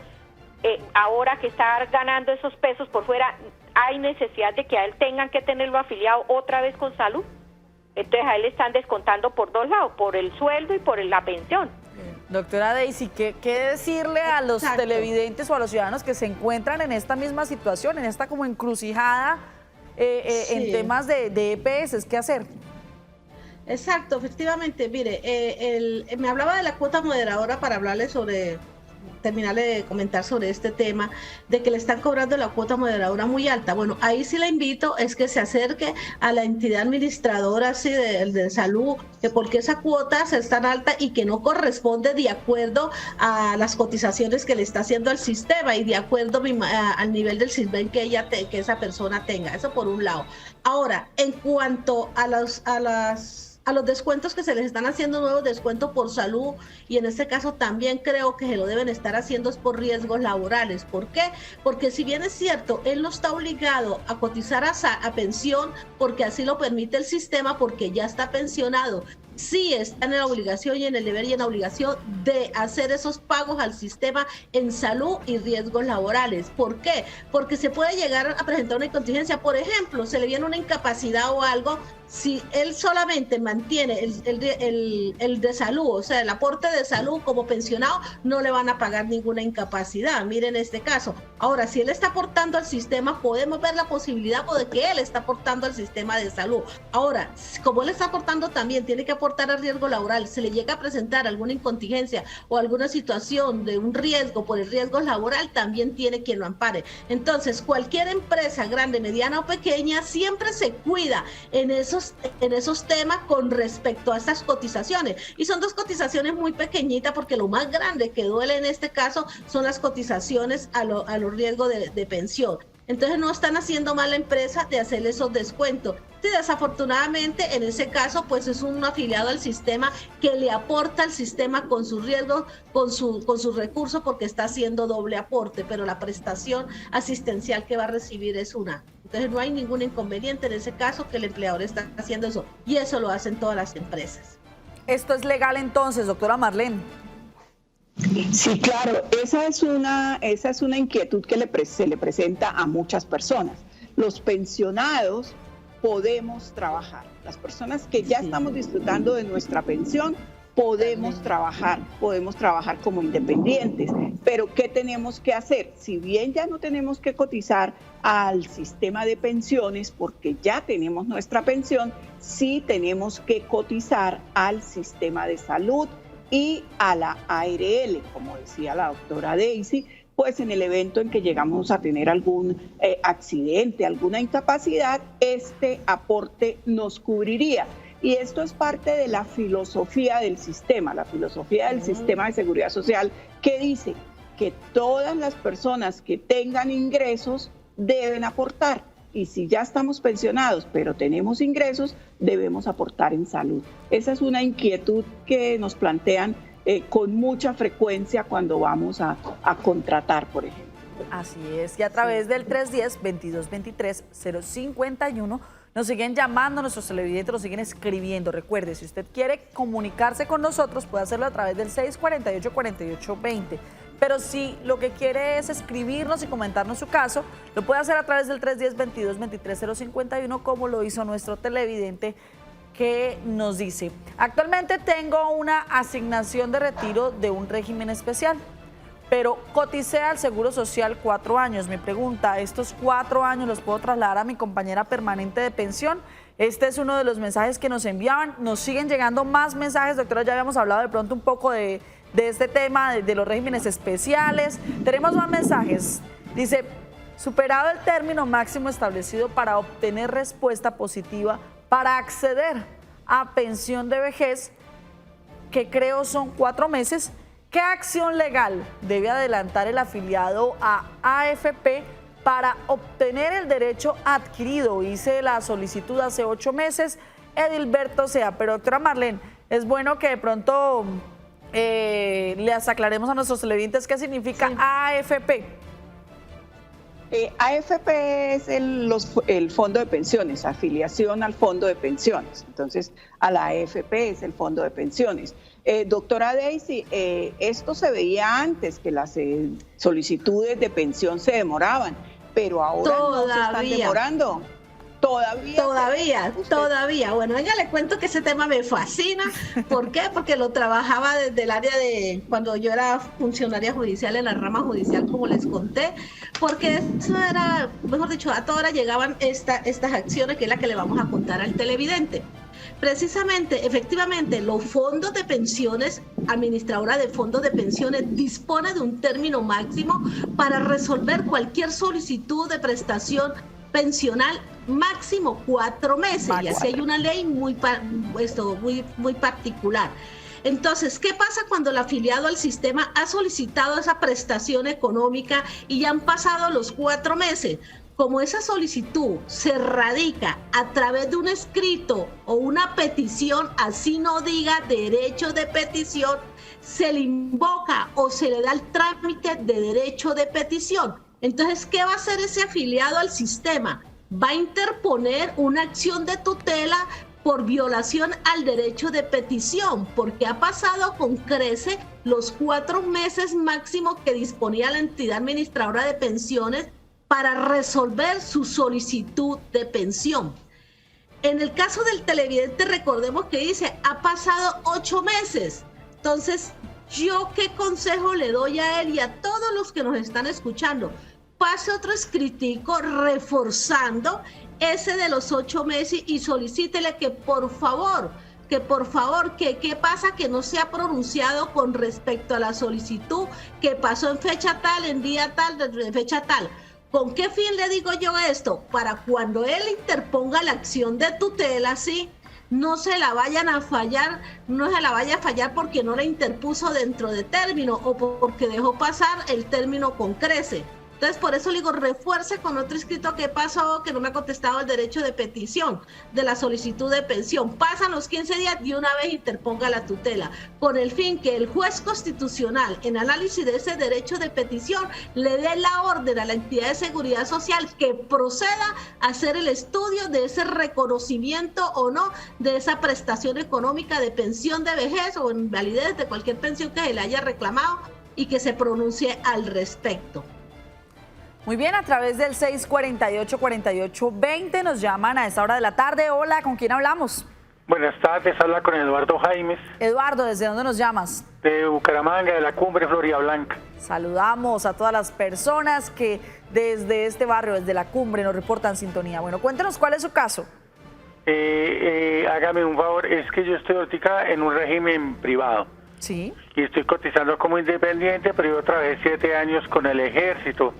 ahora que está ganando esos pesos por fuera, hay necesidad de que a él tengan que tenerlo afiliado otra vez con salud? Entonces a él le están descontando por dos lados, por el sueldo y por la pensión. Doctora Daisy, ¿qué decirle a los televidentes o a los ciudadanos que se encuentran en esta misma situación, en esta como encrucijada en temas de EPS? ¿Qué hacer? Exacto, efectivamente. Mire, me hablaba de la cuota moderadora para hablarle terminarle de comentar sobre este tema de que le están cobrando la cuota moderadora muy alta. Bueno, ahí sí la invito es que se acerque a la entidad administradora así de salud, que porque esa cuota es tan alta y que no corresponde de acuerdo a las cotizaciones que le está haciendo al sistema y de acuerdo al nivel del CISBEN que esa persona tenga. Eso por un lado. Ahora, en cuanto a los descuentos que se les están haciendo, nuevos descuentos por salud, y en este caso también creo que se lo deben estar haciendo es por riesgos laborales. ¿Por qué? Porque si bien es cierto, él no está obligado a cotizar a pensión porque así lo permite el sistema, porque ya está pensionado, sí está en la obligación y en el deber y en la obligación de hacer esos pagos al sistema en salud y riesgos laborales. ¿Por qué? Porque se puede llegar a presentar una contingencia. Por ejemplo, se le viene una incapacidad o algo, si él solamente mantiene el de salud, o sea, el aporte de salud como pensionado, no le van a pagar ninguna incapacidad. Miren este caso. Ahora, si él está aportando al sistema, podemos ver la posibilidad de que él está aportando al sistema de salud. Ahora, como él está aportando también, tiene que aportar al riesgo laboral. Se le llega a presentar alguna incontingencia o alguna situación de un riesgo por el riesgo laboral, también tiene quien lo ampare. Entonces, cualquier empresa grande, mediana o pequeña siempre se cuida en esos temas con respecto a estas cotizaciones, y son dos cotizaciones muy pequeñitas, porque lo más grande que duele en este caso son las cotizaciones a los riesgos de pensión. Entonces no están haciendo mal la empresa de hacerle esos descuentos. Sí, desafortunadamente en ese caso pues es un afiliado al sistema que le aporta al sistema con sus riesgos, con sus recursos, porque está haciendo doble aporte, pero la prestación asistencial que va a recibir es una. Entonces no hay ningún inconveniente en ese caso que el empleador está haciendo eso, y eso lo hacen todas las empresas. ¿Esto es legal entonces, doctora Marlene? Sí, claro, esa es una inquietud que se le presenta a muchas personas. Los pensionados podemos trabajar, las personas que ya estamos disfrutando de nuestra pensión podemos trabajar como independientes, pero ¿qué tenemos que hacer? Si bien ya no tenemos que cotizar al sistema de pensiones porque ya tenemos nuestra pensión, sí tenemos que cotizar al sistema de salud y a la ARL, como decía la doctora Daisy, pues en el evento en que llegamos a tener algún accidente, alguna incapacidad, este aporte nos cubriría. Y esto es parte de la filosofía del sistema, sistema de seguridad social, que dice que todas las personas que tengan ingresos deben aportar. Y si ya estamos pensionados, pero tenemos ingresos, debemos aportar en salud. Esa es una inquietud que nos plantean con mucha frecuencia cuando vamos a contratar, por ejemplo. Así es, y a través del 310-2223-051 nos siguen llamando, nuestros televidentes nos siguen escribiendo. Recuerde, si usted quiere comunicarse con nosotros, puede hacerlo a través del 648-4820. Pero si lo que quiere es escribirnos y comentarnos su caso, lo puede hacer a través del 310-2223-051, como lo hizo nuestro televidente, que nos dice: actualmente tengo una asignación de retiro de un régimen especial, pero coticé al Seguro Social 4 años. Me pregunta, ¿estos 4 años los puedo trasladar a mi compañera permanente de pensión? Este es uno de los mensajes que nos enviaban. Nos siguen llegando más mensajes, doctora. Ya habíamos hablado de pronto un poco de este tema de los regímenes especiales. Tenemos más mensajes. Dice: superado el término máximo establecido para obtener respuesta positiva para acceder a pensión de vejez, que creo son 4 meses, ¿Qué acción legal debe adelantar el afiliado a AFP para obtener el derecho adquirido? Hice la solicitud hace 8 meses, Edilberto Sea. Pero doctora Marlene, es bueno que de pronto les aclaremos a nuestros televidentes qué significa AFP. AFP es el fondo de pensiones, afiliación al fondo de pensiones. Entonces, a la AFP es el fondo de pensiones. Doctora Daisy, esto se veía antes, que las solicitudes de pensión se demoraban, pero ahora no se están demorando. Todavía. Bueno, venga, le cuento que ese tema me fascina. ¿Por qué? Porque lo trabajaba desde el área de cuando yo era funcionaria judicial en la rama judicial, como les conté, porque eso era, mejor dicho, a toda hora llegaban estas acciones, que es la que le vamos a contar al televidente. Precisamente, efectivamente, los fondos de pensiones, administradora de fondos de pensiones, dispone de un término máximo para resolver cualquier solicitud de prestación pensional, máximo 4 meses. Y así hay una ley muy particular. Entonces, ¿qué pasa cuando el afiliado al sistema ha solicitado esa prestación económica y ya han pasado los 4 meses? Como esa solicitud se radica a través de un escrito o una petición, así no diga derecho de petición, se le invoca o se le da el trámite de derecho de petición. Entonces, ¿qué va a hacer ese afiliado al sistema? Va a interponer una acción de tutela por violación al derecho de petición, porque ha pasado con crece los 4 meses máximo que disponía la entidad administradora de pensiones para resolver su solicitud de pensión. En el caso del televidente, recordemos que dice, ha pasado 8 meses. Entonces, ¿yo qué consejo le doy a él y a todos los que nos están escuchando? Pase otro escritico reforzando ese de los 8 meses y solicítele que por favor, ¿qué pasa? Que no se ha pronunciado con respecto a la solicitud que pasó en fecha tal, en día tal, de fecha tal. ¿Con qué fin le digo yo esto? Para cuando él interponga la acción de tutela, ¿sí?, no se la vayan a fallar, no se la vaya a fallar porque no la interpuso dentro de término o porque dejó pasar el término con crece. Entonces, por eso le digo, refuerce con otro escrito que pasó, que no me ha contestado el derecho de petición de la solicitud de pensión. Pasan los 15 días y una vez interponga la tutela, con el fin que el juez constitucional, en análisis de ese derecho de petición, le dé la orden a la entidad de seguridad social que proceda a hacer el estudio de ese reconocimiento o no de esa prestación económica de pensión de vejez o invalidez de cualquier pensión que se le haya reclamado y que se pronuncie al respecto. Muy bien, a través del 648-4820 nos llaman a esta hora de la tarde. Hola, ¿con quién hablamos? Buenas tardes, habla con Eduardo Jaimes. Eduardo, ¿desde dónde nos llamas? De Bucaramanga, de la Cumbre, Florida Blanca. Saludamos a todas las personas que desde este barrio, desde la Cumbre, nos reportan sintonía. Bueno, cuéntenos cuál es su caso. Hágame un favor, es que yo estoy ahorita en un régimen privado. Sí. Y estoy cotizando como independiente, pero yo trabajé 7 años con el ejército.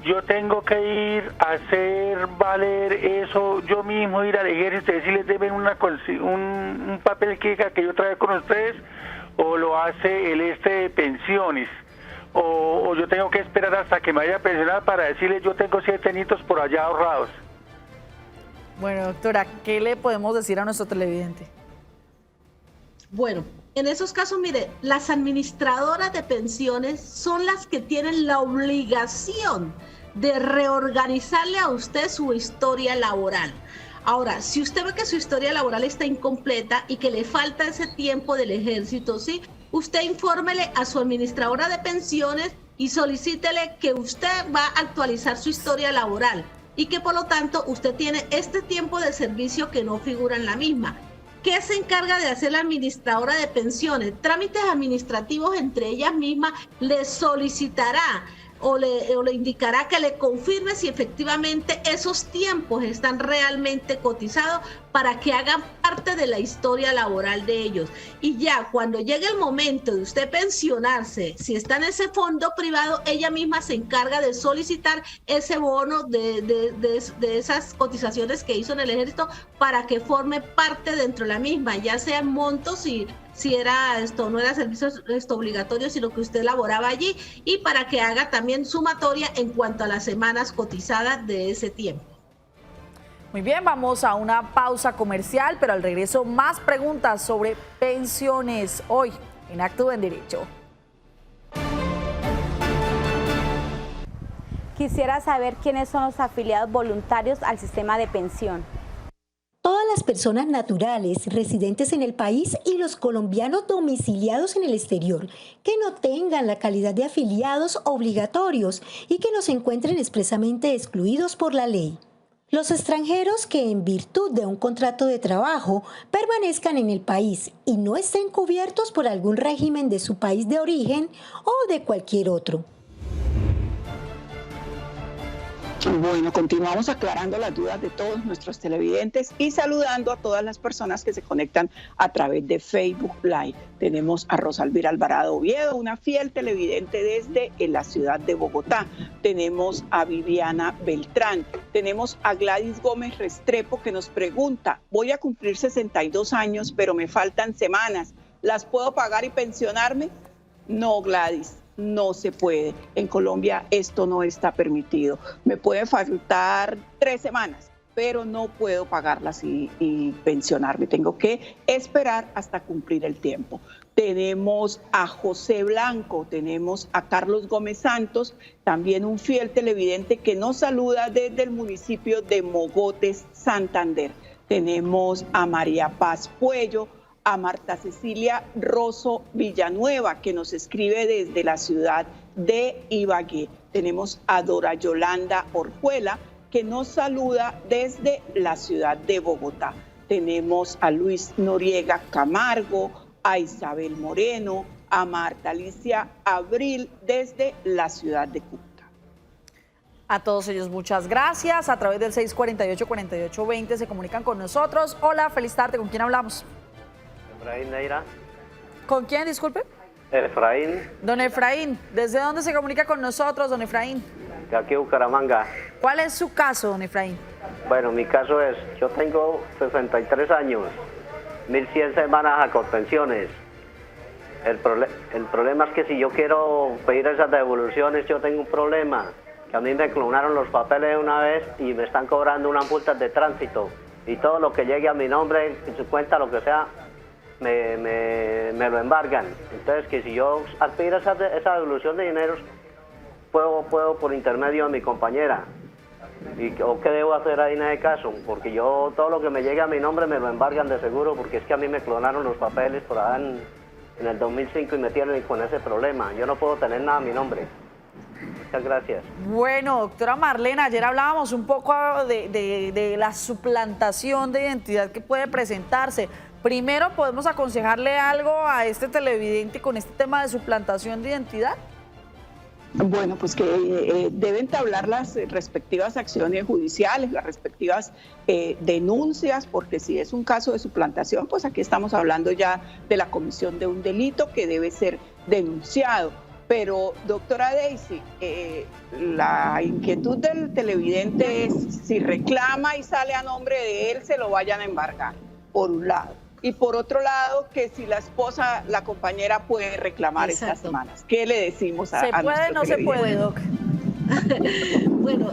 Yo tengo que ir a hacer valer eso yo mismo, ir al ejército, decirles deben un papel que yo traigo con ustedes, o lo hace el de pensiones, o yo tengo que esperar hasta que me vaya a pensionar para decirles yo tengo 7 añitos por allá ahorrados. Bueno, doctora, ¿qué le podemos decir a nuestro televidente? Bueno, en esos casos, mire, las administradoras de pensiones son las que tienen la obligación de reorganizarle a usted su historia laboral. Ahora, si usted ve que su historia laboral está incompleta y que le falta ese tiempo del ejército, ¿sí?, usted infórmele a su administradora de pensiones y solicítele que usted va a actualizar su historia laboral y que por lo tanto usted tiene este tiempo de servicio que no figura en la misma. ¿Qué se encarga de hacer la administradora de pensiones? Trámites administrativos entre ellas mismas, le solicitará o le indicará que le confirme si efectivamente esos tiempos están realmente cotizados para que hagan parte de la historia laboral de ellos. Y ya cuando llegue el momento de usted pensionarse, si está en ese fondo privado, ella misma se encarga de solicitar ese bono de esas cotizaciones que hizo en el ejército para que forme parte dentro de la misma, ya sean montos y si era no era servicio obligatorio, sino que usted laboraba allí, y para que haga también sumatoria en cuanto a las semanas cotizadas de ese tiempo. Muy bien, vamos a una pausa comercial, pero al regreso más preguntas sobre pensiones hoy en Actúa en Derecho. Quisiera saber quiénes son los afiliados voluntarios al sistema de pensión. Todas las personas naturales residentes en el país y los colombianos domiciliados en el exterior que no tengan la calidad de afiliados obligatorios y que no se encuentren expresamente excluidos por la ley. Los extranjeros que en virtud de un contrato de trabajo permanezcan en el país y no estén cubiertos por algún régimen de su país de origen o de cualquier otro. Bueno, continuamos aclarando las dudas de todos nuestros televidentes y saludando a todas las personas que se conectan a través de Facebook Live. Tenemos a Rosalvira Alvarado Oviedo, una fiel televidente desde la ciudad de Bogotá. Tenemos a Viviana Beltrán. Tenemos a Gladys Gómez Restrepo que nos pregunta: voy a cumplir 62 años, pero me faltan semanas. ¿Las puedo pagar y pensionarme? No, Gladys. No se puede. En Colombia esto no está permitido. Me puede faltar 3 semanas, pero no puedo pagarlas y pensionarme. Tengo que esperar hasta cumplir el tiempo. Tenemos a José Blanco, tenemos a Carlos Gómez Santos, también un fiel televidente que nos saluda desde el municipio de Mogotes, Santander. Tenemos a María Paz Puello, a Marta Cecilia Rosso Villanueva, que nos escribe desde la ciudad de Ibagué. Tenemos a Dora Yolanda Orjuela, que nos saluda desde la ciudad de Bogotá. Tenemos a Luis Noriega Camargo, a Isabel Moreno, a Marta Alicia Abril desde la ciudad de Cúcuta. A todos ellos muchas gracias. A través del 648-4820 se comunican con nosotros. Hola, feliz tarde. ¿Con quién hablamos? Efraín Neira. ¿Con quién, disculpe? Efraín. Don Efraín, ¿desde dónde se comunica con nosotros, don Efraín? De aquí Bucaramanga. ¿Cuál es su caso, don Efraín? Bueno, mi caso es, yo tengo 63 años, 1.100 semanas a contenciones. El problema es que si yo quiero pedir esas devoluciones, yo tengo un problema. Que a mí me clonaron los papeles una vez y me están cobrando unas multas de tránsito. Y todo lo que llegue a mi nombre, en su cuenta, lo que sea, me lo embargan. Entonces, que si yo al pedir esa devolución de dineros, puedo por intermedio de mi compañera. ¿O qué debo hacer ahí en ese caso? Porque yo todo lo que me llegue a mi nombre me lo embargan de seguro, porque es que a mí me clonaron los papeles por allá en el 2005 y me tienen con ese problema. Yo no puedo tener nada a mi nombre. Muchas gracias. Bueno, doctora Marlena, ayer hablábamos un poco de la suplantación de identidad que puede presentarse. Primero, ¿podemos aconsejarle algo a este televidente con este tema de suplantación de identidad? Bueno, pues que deben entablar las respectivas acciones judiciales, las respectivas denuncias, porque si es un caso de suplantación, pues aquí estamos hablando ya de la comisión de un delito que debe ser denunciado. Pero, doctora Daisy, la inquietud del televidente es si reclama y sale a nombre de él, se lo vayan a embargar, por un lado. Y por otro lado, que si la esposa, la compañera puede reclamar estas semanas. ¿Qué le decimos a nuestro televidente? ¿Se puede o no se puede, doc? Bueno,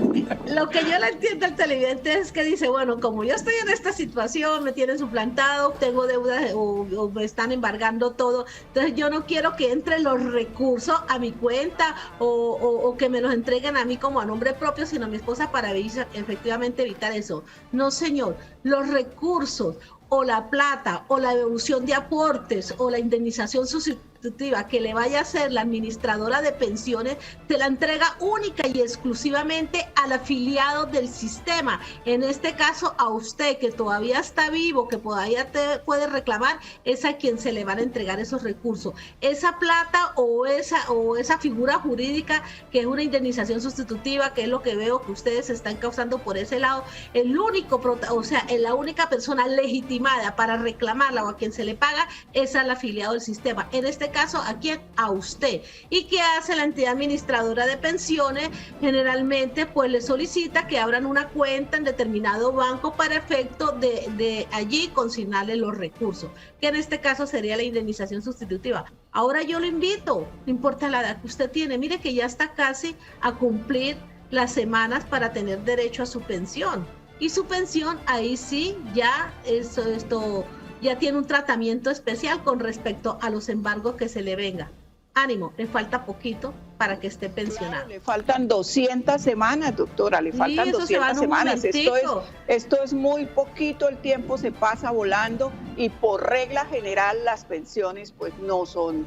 lo que yo le entiendo al televidente es que dice, bueno, como yo estoy en esta situación, me tienen suplantado, tengo deudas o me están embargando todo, entonces yo no quiero que entren los recursos a mi cuenta o que me los entreguen a mí como a nombre propio, sino a mi esposa para efectivamente evitar eso. No, señor, los recursos o la plata o la devolución de aportes o la indemnización sustitutiva que le vaya a hacer la administradora de pensiones, se la entrega única y exclusivamente al afiliado del sistema. En este caso, a usted que todavía está vivo, que todavía puede reclamar, es a quien se le van a entregar esos recursos. Esa plata o esa figura jurídica que es una indemnización sustitutiva, que es lo que veo que ustedes están causando por ese lado, la única persona legitimada para reclamarla o a quien se le paga es al afiliado del sistema. En este caso, ¿a quién? A usted. ¿Y qué hace la entidad administradora de pensiones? Generalmente, pues le solicita que abran una cuenta en determinado banco para efecto de allí consignarle los recursos, que en este caso sería la indemnización sustitutiva. Ahora yo lo invito, no importa la edad que usted tiene, mire que ya está casi a cumplir las semanas para tener derecho a su pensión. Y su pensión, ahí sí, ya esto ya tiene un tratamiento especial con respecto a los embargos que se le venga. Ánimo, le falta poquito para que esté pensionado. Claro, le faltan 200 semanas, doctora, le faltan 200 semanas. Esto es muy poquito, el tiempo se pasa volando y por regla general las pensiones pues no son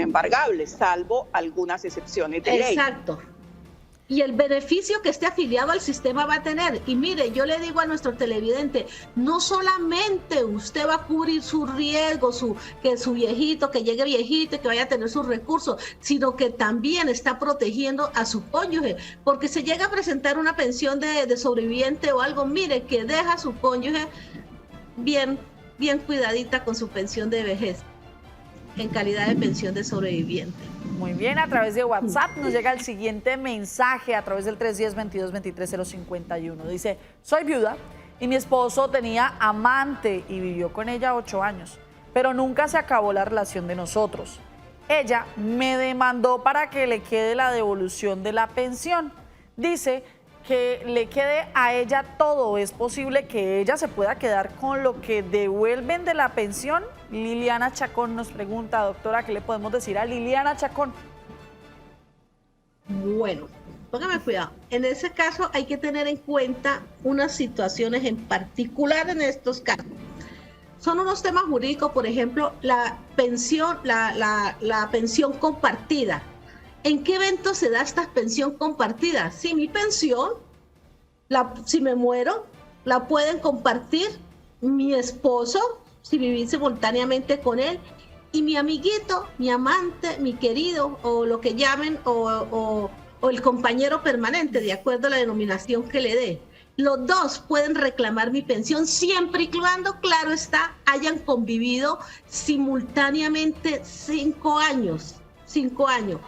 embargables, salvo algunas excepciones de ley. Exacto. Y el beneficio que esté afiliado al sistema va a tener. Y mire, yo le digo a nuestro televidente, no solamente usted va a cubrir su riesgo, que su viejito, que llegue viejito y que vaya a tener sus recursos, sino que también está protegiendo a su cónyuge. Porque se llega a presentar una pensión de sobreviviente o algo, mire, que deja a su cónyuge bien cuidadita con su pensión de vejez, en calidad de pensión de sobreviviente. Muy bien, a través de WhatsApp nos llega el siguiente mensaje a través del 310-22-23-051. Dice, soy viuda y mi esposo tenía amante y vivió con ella 8 años, pero nunca se acabó la relación de nosotros. Ella me demandó para que le quede la devolución de la pensión. Dice que le quede a ella todo. ¿Es posible que ella se pueda quedar con lo que devuelven de la pensión? Liliana Chacón nos pregunta, doctora, ¿qué le podemos decir a Liliana Chacón? Bueno, póngame cuidado. En ese caso hay que tener en cuenta unas situaciones en particular en estos casos. Son unos temas jurídicos, por ejemplo, la pensión, la pensión compartida. ¿En qué evento se da esta pensión compartida? Si mi pensión, si me muero, la pueden compartir mi esposo, si viví simultáneamente con él, y mi amiguito, mi amante, mi querido, o lo que llamen, o el compañero permanente, de acuerdo a la denominación que le dé. Los dos pueden reclamar mi pensión siempre y cuando, claro está, hayan convivido simultáneamente 5 años. 5 años.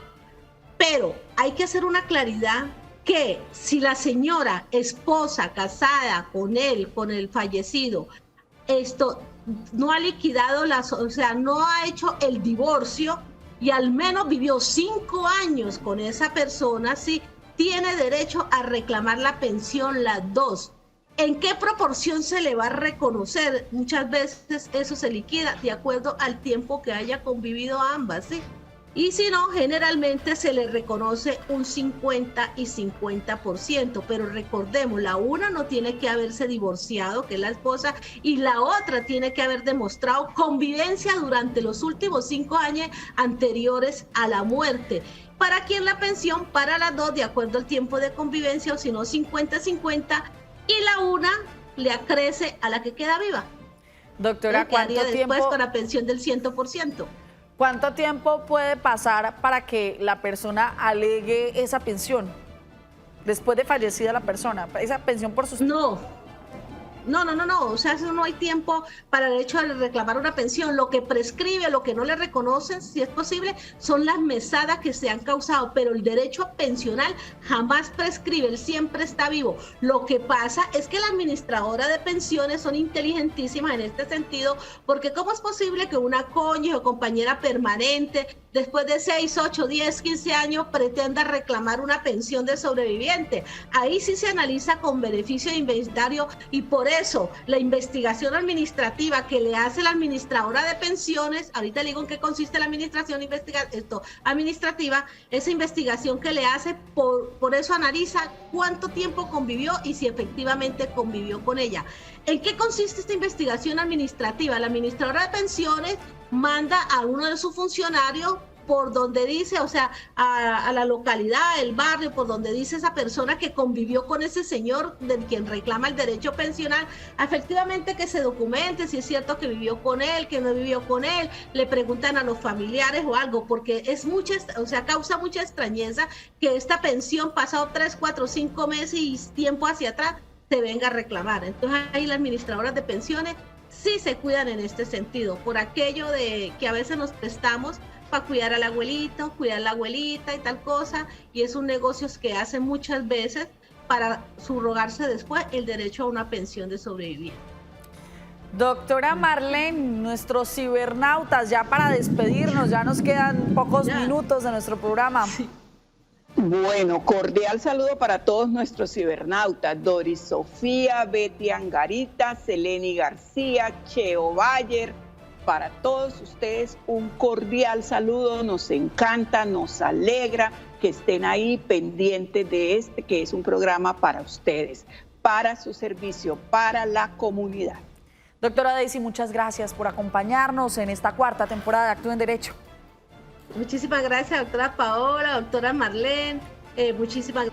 Pero hay que hacer una claridad que si la señora esposa casada con él, con el fallecido, no ha liquidado no ha hecho el divorcio y al menos vivió 5 años con esa persona, sí tiene derecho a reclamar la pensión las dos. ¿En qué proporción se le va a reconocer? Muchas veces eso se liquida de acuerdo al tiempo que haya convivido ambas, ¿sí? Y si no, generalmente se le reconoce un 50 y 50%, pero recordemos, la una no tiene que haberse divorciado, que es la esposa, y la otra tiene que haber demostrado convivencia durante los últimos 5 años anteriores a la muerte. ¿Para quién la pensión? Para las dos, de acuerdo al tiempo de convivencia, o si no, 50-50, y la una le acrece a la que queda viva. Doctora, ¿cuánto tiempo después con la pensión del 100%? ¿Cuánto tiempo puede pasar para que la persona alegue esa pensión? Después de fallecida la persona, esa pensión por sus... No, o sea, eso no hay tiempo para el hecho de reclamar una pensión. Lo que prescribe, lo que no le reconocen, si es posible, son las mesadas que se han causado, pero el derecho pensional jamás prescribe, él siempre está vivo. Lo que pasa es que la administradora de pensiones son inteligentísimas en este sentido, porque ¿cómo es posible que una cónyuge o compañera permanente después de 6, 8, 10, 15 años pretenda reclamar una pensión de sobreviviente. Ahí sí se analiza con beneficio de inventario, y por eso la investigación administrativa que le hace la administradora de pensiones, ahorita le digo en qué consiste la administración administrativa, esa investigación que le hace, por eso analiza cuánto tiempo convivió y si efectivamente convivió con ella. ¿En qué consiste esta investigación administrativa? La administradora de pensiones manda a uno de sus funcionarios por donde dice, o sea, a la localidad, el barrio, por donde dice esa persona que convivió con ese señor de quien reclama el derecho pensional, efectivamente que se documente si es cierto que vivió con él, que no vivió con él, le preguntan a los familiares o algo, porque es causa mucha extrañeza que esta pensión pasado 3, 4, 5 meses y tiempo hacia atrás se venga a reclamar. Entonces ahí las administradoras de pensiones sí se cuidan en este sentido, por aquello de que a veces nos prestamos para cuidar al abuelito, cuidar a la abuelita y tal cosa, y es un negocio que hacen muchas veces para subrogarse después el derecho a una pensión de sobreviviente. Doctora Marlene, nuestros cibernautas, ya para despedirnos, ya nos quedan pocos minutos de nuestro programa. Sí. Bueno, cordial saludo para todos nuestros cibernautas, Doris Sofía, Betty Angarita, Seleni García, Cheo Bayer. Para todos ustedes un cordial saludo, nos encanta, nos alegra que estén ahí pendientes de este, que es un programa para ustedes, para su servicio, para la comunidad. Doctora Daisy, muchas gracias por acompañarnos en esta cuarta temporada de Actúa en Derecho. Muchísimas gracias, doctora Paola, doctora Marlene, muchísimas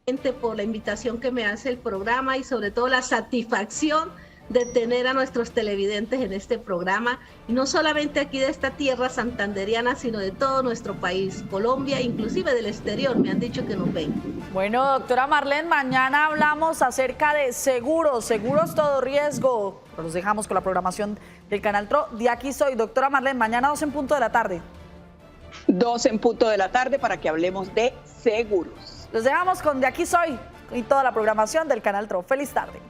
gracias por la invitación que me hace el programa y sobre todo la satisfacción de tener a nuestros televidentes en este programa, y no solamente aquí de esta tierra santanderiana, sino de todo nuestro país, Colombia, inclusive del exterior, me han dicho que nos ven. Bueno, doctora Marlene, mañana hablamos acerca de seguros todo riesgo. Los dejamos con la programación del Canal TRO. De aquí soy, doctora Marlene, mañana 2 en punto de la tarde. 2 en punto de la tarde para que hablemos de seguros. Los dejamos con De aquí soy y toda la programación del Canal TRO. Feliz tarde.